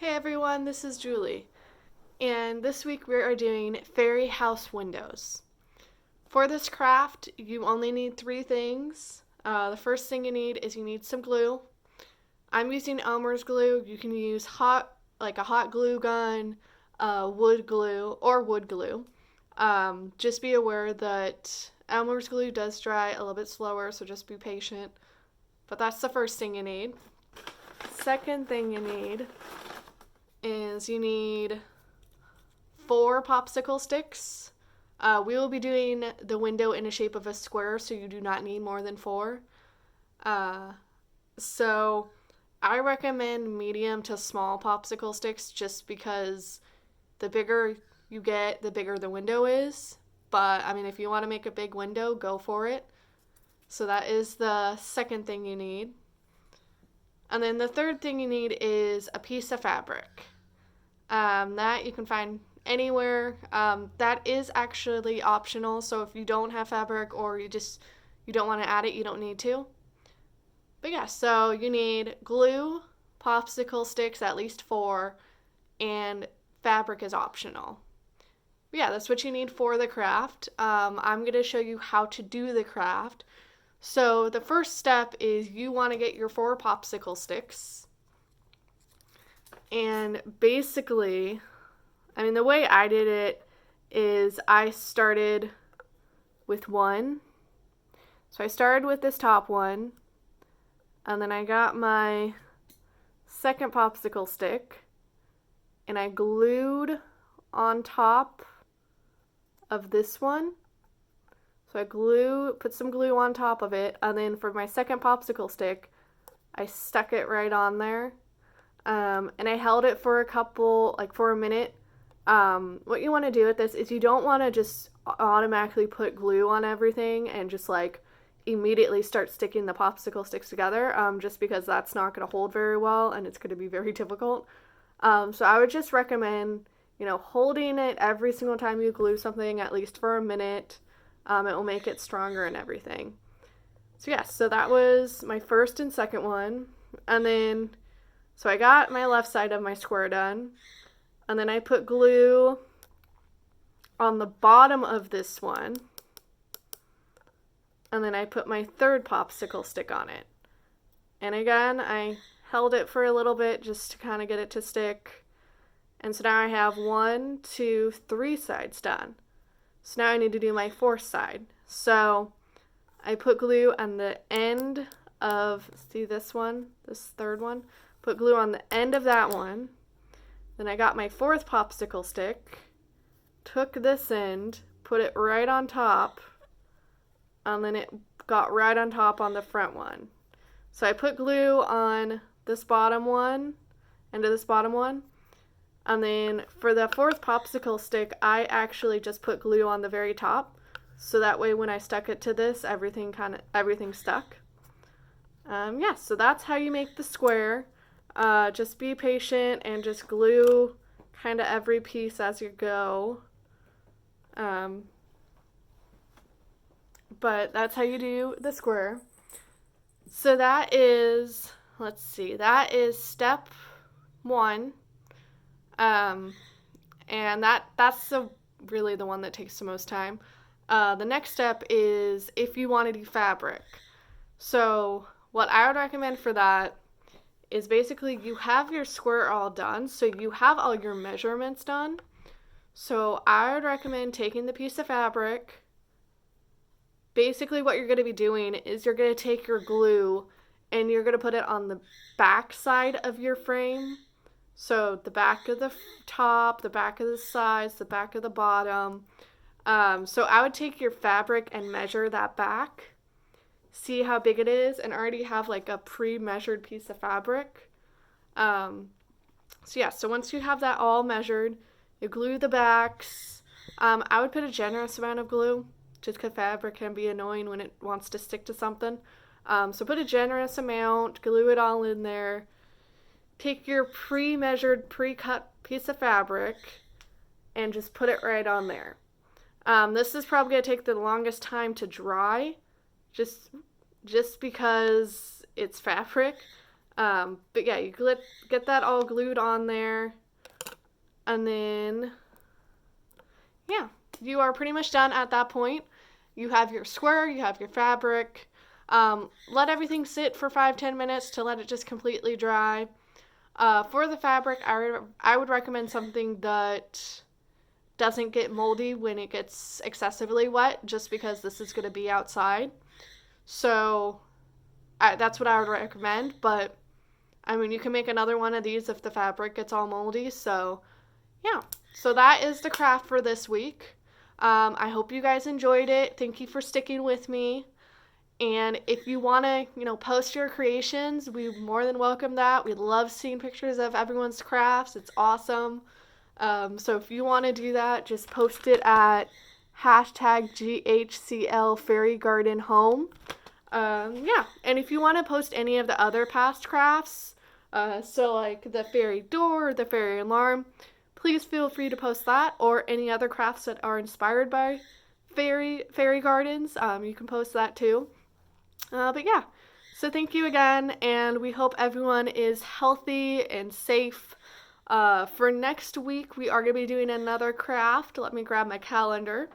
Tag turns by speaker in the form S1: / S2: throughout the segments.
S1: Hey everyone, this is Julie, and this week we are doing fairy house windows. For this craft, you only need three things. The first thing you need is you need some glue. I'm using Elmer's glue. You can use like a hot glue gun, wood glue, or wood glue. Just be aware that Elmer's glue does dry a little bit slower, so just be patient. But that's the first thing you need. Second thing you need is you need 4 popsicle sticks. We will be doing the window in the shape of a square, so you do not need more than 4. So I recommend medium to small popsicle sticks just because the bigger you get, the bigger the window is. But I mean, if you want to make a big window, go for it. So that is the second thing you need. And then the third thing you need is a piece of fabric. That you can find anywhere. That is actually optional, so if you don't have fabric or you don't want to add it, you don't need to. But yeah, so you need glue, popsicle sticks, at least 4, and fabric is optional. But yeah, that's what you need for the craft. I'm going to show you how to do the craft. So the first step is you want to get your 4 popsicle sticks. And basically, the way I did it is I started with 1. So I started with this top one, and then I got my second popsicle stick, and I glued on top of this one. So I put some glue on top of it, and then for my second popsicle stick, I stuck it right on there. And I held it for for a minute. What you want to do with this is you don't want to just automatically put glue on everything and just immediately start sticking the popsicle sticks together, just because that's not going to hold very well and it's going to be very difficult. So I would just recommend, holding it every single time you glue something, at least for a minute. It will make it stronger and everything. So yeah, so that was my first and second one. And then so I got my left side of my square done, and then I put glue on the bottom of this one, and then I put my third popsicle stick on it. And again, I held it for a little bit just to kind of get it to stick. And so now I have 1, 2, 3 sides done. So now I need to do my fourth side. So I put glue on the end of, see this one, this third one? Put glue on the end of that one. Then I got my fourth popsicle stick, took this end, put it right on top, and then it got right on top on the front one. So I put glue on this bottom one, end of this bottom one, and then for the fourth popsicle stick, I actually just put glue on the very top, so that way when I stuck it to this, everything stuck. Yeah, so that's how you make the square. Just be patient and just glue kind of every piece as you go. But that's how you do the square. So that is, that is step 1. And that's really the one that takes the most time. The next step is if you want to do fabric. So what I would recommend for that is basically you have your square all done, so you have all your measurements done. So I would recommend taking the piece of fabric. Basically what you're going to be doing is you're going to take your glue and you're going to put it on the back side of your frame. So the back of the top, the back of the sides, the back of the bottom. So I would take your fabric and measure that back. See how big it is, and already have a pre-measured piece of fabric. So once you have that all measured, you glue the backs. I would put a generous amount of glue, just because fabric can be annoying when it wants to stick to something. So put a generous amount, glue it all in there. Take your pre-measured, pre-cut piece of fabric and just put it right on there. This is probably going to take the longest time to dry, just because it's fabric. But yeah, you get that all glued on there, and then yeah, you are pretty much done at that point. You have your square, you have your fabric. Let everything sit for 5-10 minutes to let it just completely dry. For the fabric, I would recommend something that doesn't get moldy when it gets excessively wet, just because this is going to be outside. So that's what I would recommend. But I mean, you can make another one of these if the fabric gets all moldy. So yeah, so that is the craft for this week. I hope you guys enjoyed it. Thank you for sticking with me. And if you want to, post your creations, we more than welcome that. We love seeing pictures of everyone's crafts. It's awesome. So if you want to do that, just post it at hashtag GHCL Fairy Garden Home. Yeah, and if you want to post any of the other past crafts, so like the fairy door, the fairy alarm, please feel free to post that, or any other crafts that are inspired by fairy gardens. You can post that too. But yeah, so thank you again, and we hope everyone is healthy and safe. For next week, we are going to be doing another craft. Let me grab my calendar.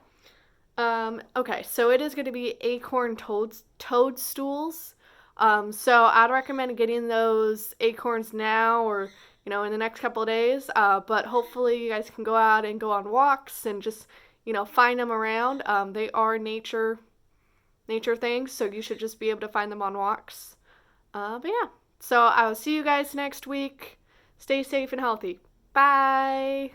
S1: Okay, so it is going to be acorn toadstools. So I'd recommend getting those acorns now, or in the next couple of days. But hopefully you guys can go out and go on walks and just find them around. They are nature things, so you should just be able to find them on walks. But yeah, so I will see you guys next week. Stay safe and healthy. Bye.